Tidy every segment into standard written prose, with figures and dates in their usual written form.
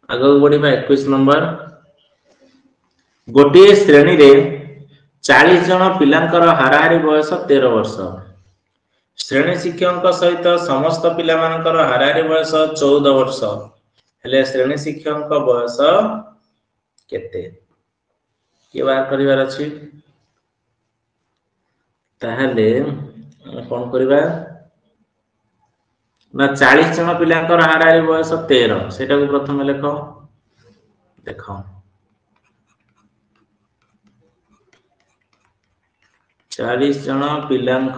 आगे बढ़िबा 21 नंबर गोटे श्रेणी रे 40 जन पिलांकर हाराहारी बयस 13 वर्ष श्रेणी शिक्षक सहित समस्त पिला मानकर हाराहारी बयस 14 वर्ष हेले श्रेणी शिक्षक बयस केते के बार करिवार अछि ताहले कोन करिबा ना 40 जन पिलांकर हाराहारी बयस 13 सेटा को प्रथम लेखो देखो 40 जन पिलांक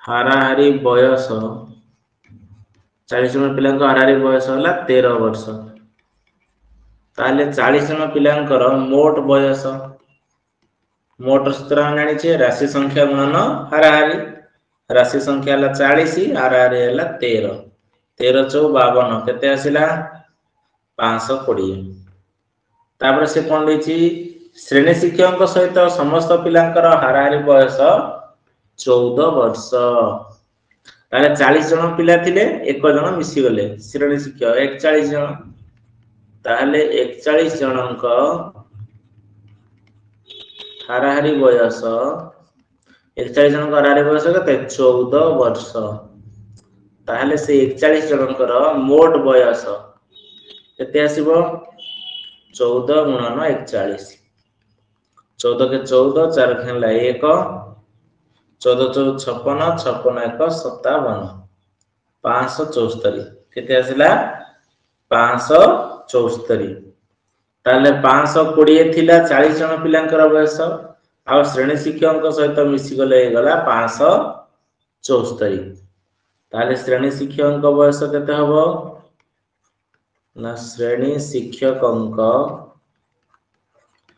हाराहारी बयस 40 जन पिलांक हाराहारी बयस होला 13 वर्ष ताले 40 जन पिलांकर मोट बयस मोट सूत्र जानि छे राशि संख्या गुणन हाराहारी राशि संख्या हला 40 हाराहारी हला 13 13 चौ 52 केते आसिला 520 तापर से कोन लेछि श्रेणी शिक्षक सहित समस्त पिलांकर हाराहारी बयस 14 वर्ष ताले 40 जन पिला थिले एक जन मिसी गले श्रेणी शिक्षक 41 जन ताले 41 जनक हाराहारी बयस 41 जनक हाराहारी बयस केते 14 वर्ष ताले से 41 जनकर मोट बयस केते आसीबो 14 गुणन 41 14 के 14 4 खेला 1 14 चौ 56 56 1 57 574 केते आसिला 574 ताले 520 थिला 40 जन पिलांकर बयस आ श्रेणी शिक्षक सहित मिसी गले गला 574 ताले श्रेणी शिक्षक बयस केते हबो ना श्रेणी शिक्षकंक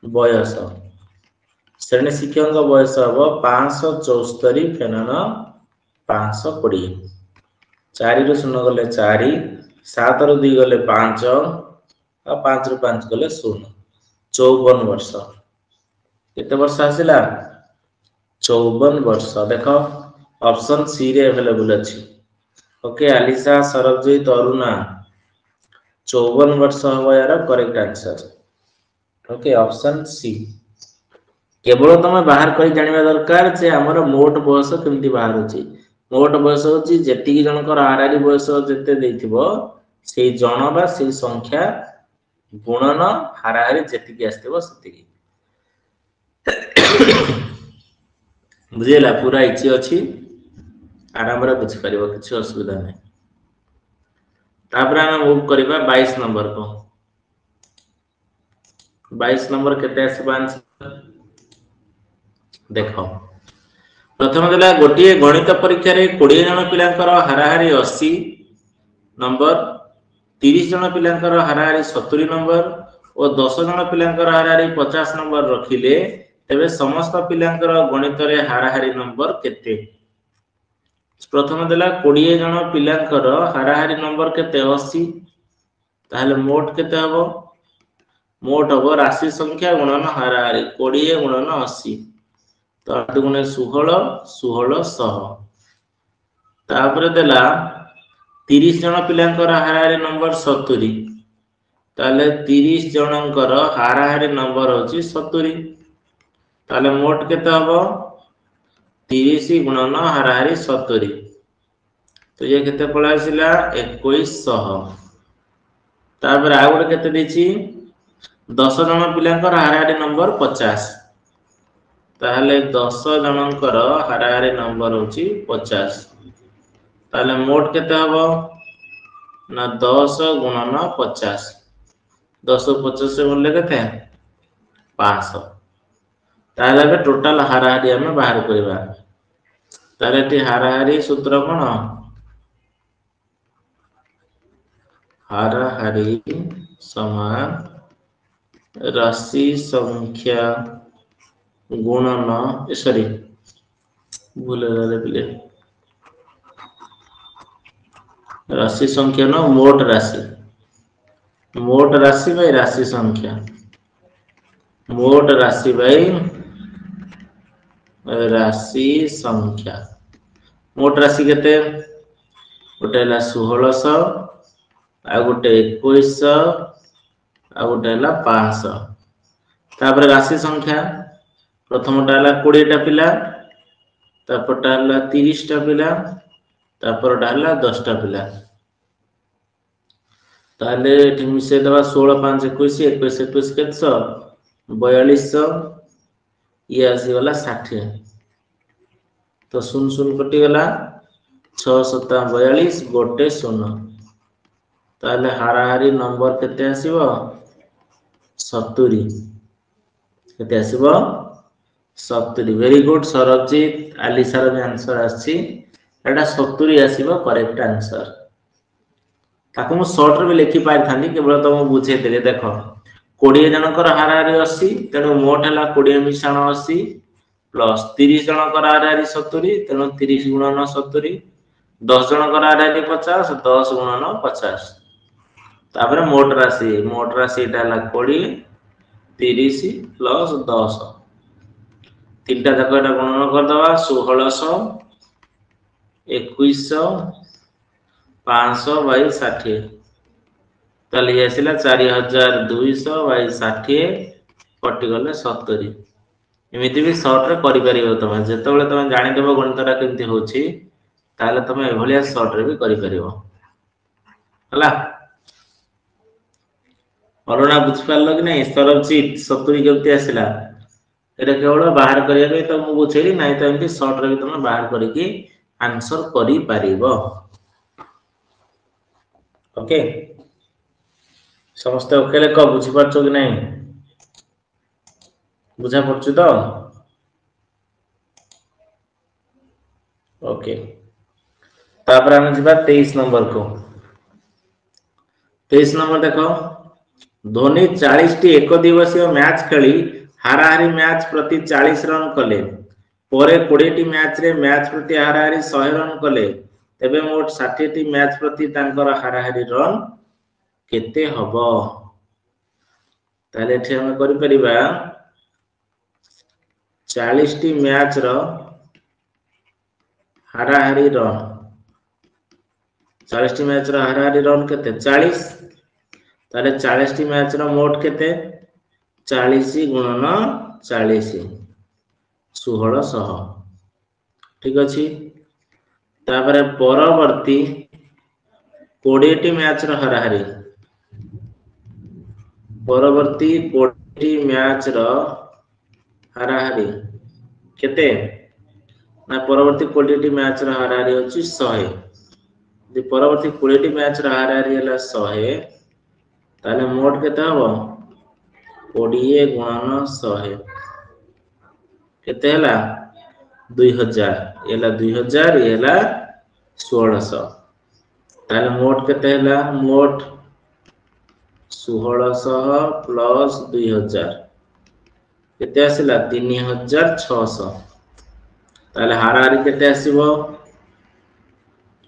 बयस श्रेणी शिक्षक बयस हबो 574 फेनन 520 4 रु 0 गले 4 7 रु 2 गले 5 आ 5 रु 5 गले 0 54 वर्ष केते वर्ष आसिला 54 वर्ष देखो ऑप्शन सी रे अवेलेबल अछि ओके अलिसा सरबजीत अरुणा 54 वर्ष हबो यार correct answer okay option C केवल तुम बाहर कर जानिबा दरकार जे हमर मोट बयस केमती बाहर होची मोट बयस होची जेतिकी जनकर हाराहारी बयस जेते देथिबो सेई जन बा सेई संख्या गुणन हाराहारी जेतिकी आस्थिबो सेतिकी बुझेला पूरा इची अछि आराम रे बुझ परिबो किछ असुविधा नै तापर हम मूव करबा 22 नंबर को 22 नंबर केते आसीबा आंसर देखो प्रथम देला गोटिए गणित परीक्षा रे 20 जन पिलांकर हाराहारी 80 नंबर 30 जन पिलांकर हाराहारी 70 नंबर और 10 जन पिलांकर हाराहारी 50 नंबर रखिले तेबे समस्त पिलांकर गणित रे हाराहारी नंबर केते प्रथम देला 20 जन पिलांकर हाराहारी नंबर केते 80 ताहले मोट केते हबो मोट हबो राशि संख्या गुणन हाराहारी 20 गुणन 80 तो 8 गुणे 16 1600 तापर देला 30 जन पिलांकर हाराहारी नंबर 70 ताले 30 जनकर हाराहारी नंबर होची 70 ताले मोट केते हबो 30 गुणन हाराहारी 70 तो ये केते पळा आसिला 2100 तापर आ गुटे केते देछि 10 जन पिलांकर हाराहारी नंबर 50 ताहले 10 जनकर हाराहारी नंबर होची 50 ताहले मोट केते हबो ना 10 गुणन 50 10 50 से बोलले केते 500 ताहले बे टोटल हाराहारी हमें बाहर करबा तारे टी हाराहारी सूत्र कोन हाराहारी समान राशि संख्या गुणन सॉरी भूल गले पिले राशि संख्या न मोट राशि बाई राशि संख्या मोट राशि बाई राशि संख्या मोट राशि केते गोटे 1600 आ गोटे 2100 आ गोटे है 500 तापर राशि संख्या प्रथमटा है 20 टा पिला तापरटा है 30 टा पिला तापरटा है 10 टा पिला ताले एठी मिसे दबा 16 5 21 21 21 केत 4200 ये आसी वाला 60 तो 0 कटि गला 6 7 42 गोटे 0 ताले हाराहारी नंबर केते आसीबो 70 केते आसीबो 70 वेरी गुड सरबजीत आलिसार भी आंसर आसी एटा 70 आसीबो करेक्ट आंसर ताको मु शॉर्ट रे भी लिखि पाइ थानी केवल तुम बुझे देले देखो 20 जनकर हाराहारी 80 तेनु मोट हला 20 मिशाण 80 प्लस 30 जनकर हाराहारी 70 तेनु 30 गुणन 70 10 जनकर हाराहारी 50 10 गुणन 50 तापर मोट राशि एटा हला 20 30 प्लस 10 तीनटा जाक एटा गणना कर दवा 1600 2100 500 बाई 60 ताली आसिला 4200 बाई 60 कटि गले 70 एमिति भी शॉर्ट रे करि परिबो तमे जेतेबेले तमे जानि देबो गणितटा केमति होछि ताले तमे एभलिया शॉर्ट रे भी करि परिबो हला अरुणा बुझ पारलो कि नहीं सरबजीत 70 केमति आसिला एटा केवल बाहर करिया पे तो मु बुझेली नाही तो एमति शॉर्ट रे भी तमे बाहर करिकि आंसर करि परिबो ओके समस्त ओके ले को बुझी पारछो कि नहीं बुझा पड़छु तो ओके तापर हम जिबा 23 नंबर को 23 नंबर देखो धोनी 40 टी एक दिवसीय मैच खेली हाराहारी मैच प्रति 40 रन कले परे 20 टी मैच रे मैच प्रति हाराहारी 100 रन कले तेबे मोट 60 टी मैच प्रति तांकर हाराहारी रन केते हबो ताले एठी हम करि परिबा 40 टी मैच रो हाराहारी रन 40 टी मैच रो हाराहारी रन केते 40 ताले 40 टी मैच रो मोट केते 40 गुणन 40 1600 ठीक अछि तापरे परवर्ती 20 टी मैच रो हाराहारी परवर्ती 20 टी मैच रो हाराहारी केते ना परवर्ती 20 टी मैच रो हाराहारी होची 100 जे परवर्ती 20 टी मैच रो हाराहारी हला 100 ताले मोट केते हबो 20 गुणन 100 केते हला 2000 एला 2000 एला 1600 ताले मोट केते हला मोट 1600 प्लस 2000 केते आसिला 3600 ताले हाराहारी केते आसीबो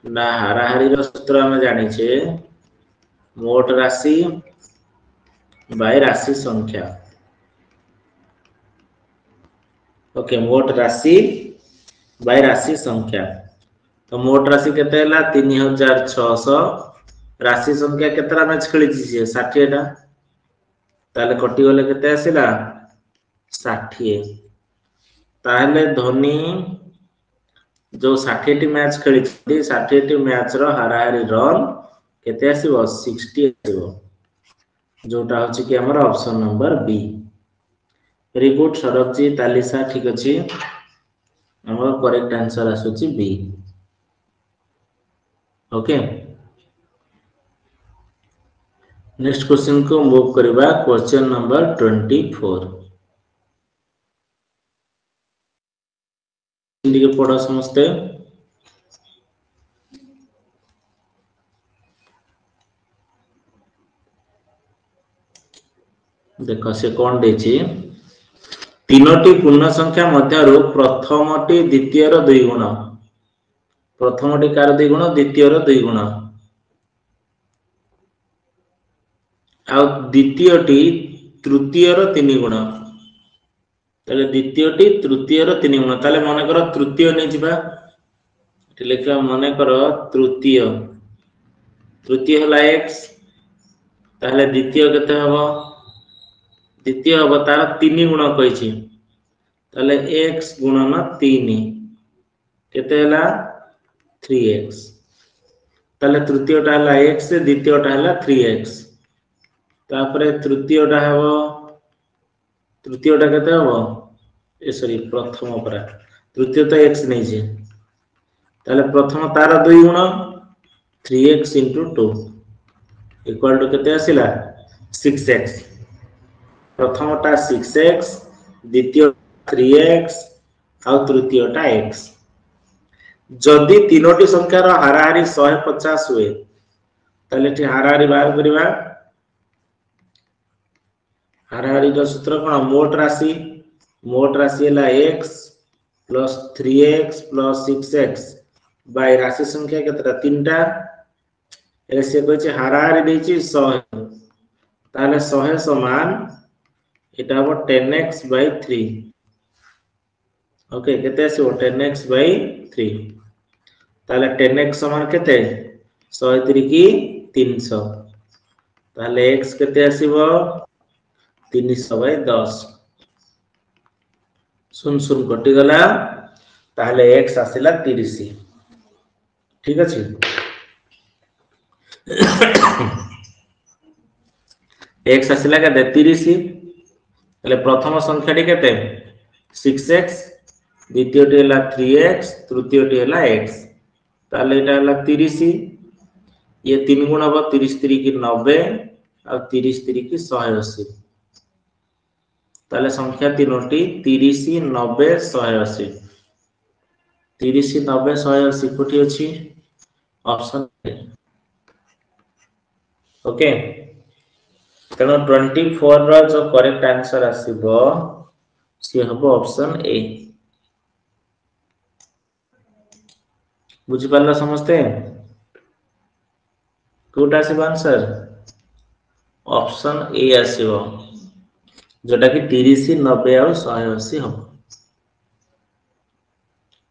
ना हाराहारी रो सूत्र हम जानि छे मोट राशि बाय राशि संख्या ओके मोट राशि बाय राशि संख्या तो मोट राशि केते हला 3600 राशि संख्या केतरा मैच खेली छी 60 टा ताले कटि गले केते आसिला 60 ताले धोनी जो 60 टी मैच खेली छी 60 टी मैच रो हाराहारी रन केते आसीबो 60 आसीबो जोटा होची कि हमर option number B very good सरबजी तालिसा ठीक अछि हमर करेक्ट आंसर आसुची बी ओके नेक्स्ट क्वेश्चन को मूव करबा क्वेश्चन नंबर 24 हिंदी के पढ़ा समझते देखो से कौन देछि तीनोटी पूर्ण संख्या मध्यरु प्रथमटी द्वितीय रो 2 गुण प्रथमटी कार 2 गुण द्वितीय रो 2 गुण आ द्वितीयटी तृतीय रो 3 गुण ताले द्वितीयटी तृतीय रो 3 गुण ताले माने करो तृतीय नै जिबा एठी लिखा माने करो तृतीय हला x ताहले द्वितीय केते हबो द्वितीय हबो तार 3 गुण कहिछि ताहले x गुणन 3 केते हला 3x ताहले तृतीयटा हला x द्वितीयटा हला 3x तापरे तृतीयटा हबो तृतीयटा केते हबो ए सॉरी प्रथम परा तृतीय तो x नै जे ताहले प्रथम तार 2 गुण 3x * 2 इक्वल टू केते आसिला 6x प्रथमटा 6x द्वितीय 3x आ तृतीयटा x जदि तीनोटी संख्यार हाराहारी 150 हुए ताले ठी हाराहारी बाहर करिवा हाराहारी का सूत्र कोन मोट राशि हला x plus 3x plus 6x bye राशि संख्या केतरा तीनटा एसे कहै हाराहारी देछि 100 ताले 100 समान एटा हो 10x by 3 ओके केते आसी 10x by 3 ताले 10x समान केते 100 की 300 ताले x केते आसीबो 300 by 10 सुन सुन कटि गला ताले x आसीला 30 ठीक अछि x आसीला के 30 तले प्रथम संख्याटी केते 6x द्वितीयटी हला 3x तृतीयटी हला x ताले एटा हला 30 ये 3 गुण हबो 30 3 की 90 और 30 3 की 180 ताले संख्या तीनोटी 30 90 180 30 90 180 कोठी अछि ऑप्शन ओके तेणु 24 रो जो करेक्ट आंसर आसीबो सी हबो ऑप्शन ए बुझि पारला समझते कोटा आसीबो आंसर ऑप्शन ए आसीबो जोटा कि 30 90 और 180 हम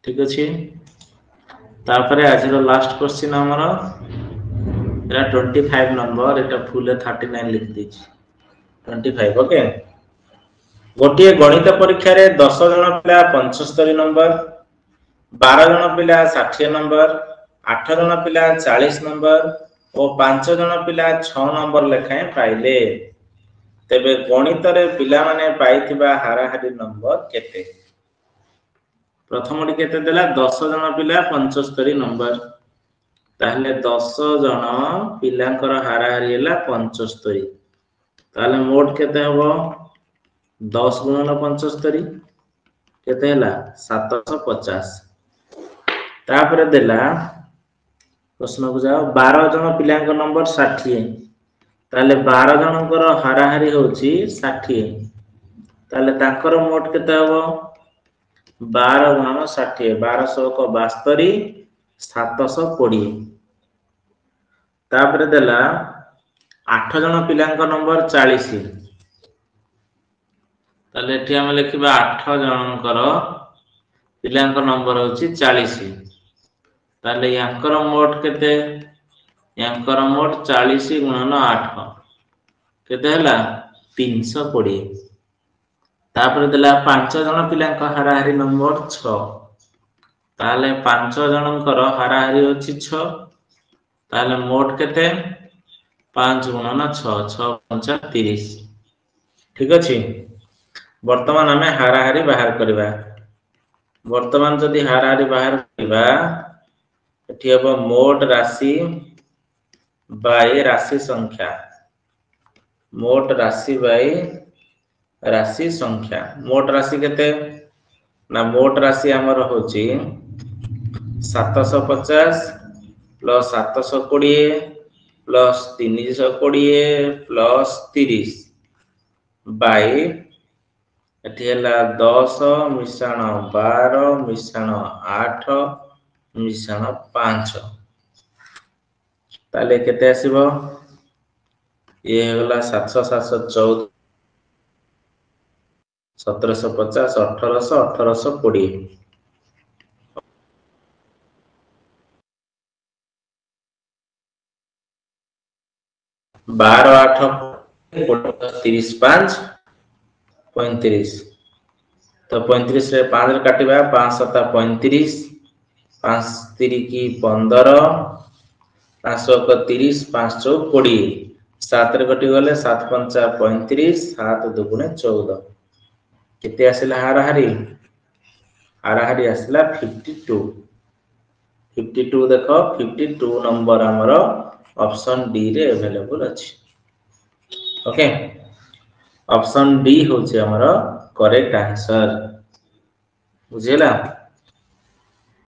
ठीक अछि तारपरे आज रो लास्ट क्वेश्चन हमरो एटा 25 नंबर एटा फुल 39 लिख दिछि 25 ओके गोटे गणित परीक्षा रे 10 जन पिला 75 नंबर 12 जन पिला 60 नंबर 8 जन पिला 40 नंबर और 5 जन पिला 6 नंबर लेखाएं पाइले तेबे गणित रे पिला माने पाइथिबा हाराहारी नंबर केते प्रथमटी केते देला 10 जन पिला 75 नंबर ताहले 10 जन पिलांकर हाराहारी हला 75 ताहले मोट केते हबो 10 गुणन 75 केते हला 750 तापरे देला प्रश्न को जाओ 12 जन पिलांक नंबर 60 ताले 12 जनकर हाराहारी होची 60 ताले ताकर मोट केते हबो 12 गुणन 60 12 को 72 720 तापरे देला 8 जन पिलांक नंबर 40 ताले एठी हम लिखिबा 8 जनकर पिलांक नंबर होची 40 ताले यांकर मोट केते यांकर मोट 40 गुणन 8 केते हला 320 तापर देला 5 जन पिलांक हाराहारी नंबर 6 ताले 5 जनकर हाराहारी होची 6 ताले मोट केते 5 गुणन 6 6 5 30 ठीक अछि वर्तमान हमें हाराहारी बाहर करबा वर्तमान जदि हाराहारी बाहर करबा एठी हबो मोट राशि बाय राशि संख्या मोट राशि बाय राशि संख्या मोट राशि केते ना मोट राशि हमर होची 750 प्लस 720 प्लस 320 प्लस 30 बाय एठी हला 10 मिश्रण 12 मिश्रण 8 मिश्रण 5 ताले केते आसीबो ये हला 700 714 1750 1800 1820 12 8 30 5 35 तो 35 रे 5 रे काटिबा 5 7 35 5 3 की 15 5 30 5 20 7 रे कटि गले 7 5 35 7 2 14 केते आसिला हाराहारी हाराहारी आसिला 52 52 देखो 52 नंबर हमरो ऑप्शन डी रे अवेलेबल अछि ओके ऑप्शन डी होचे हमरो करेक्ट आंसर बुझेला।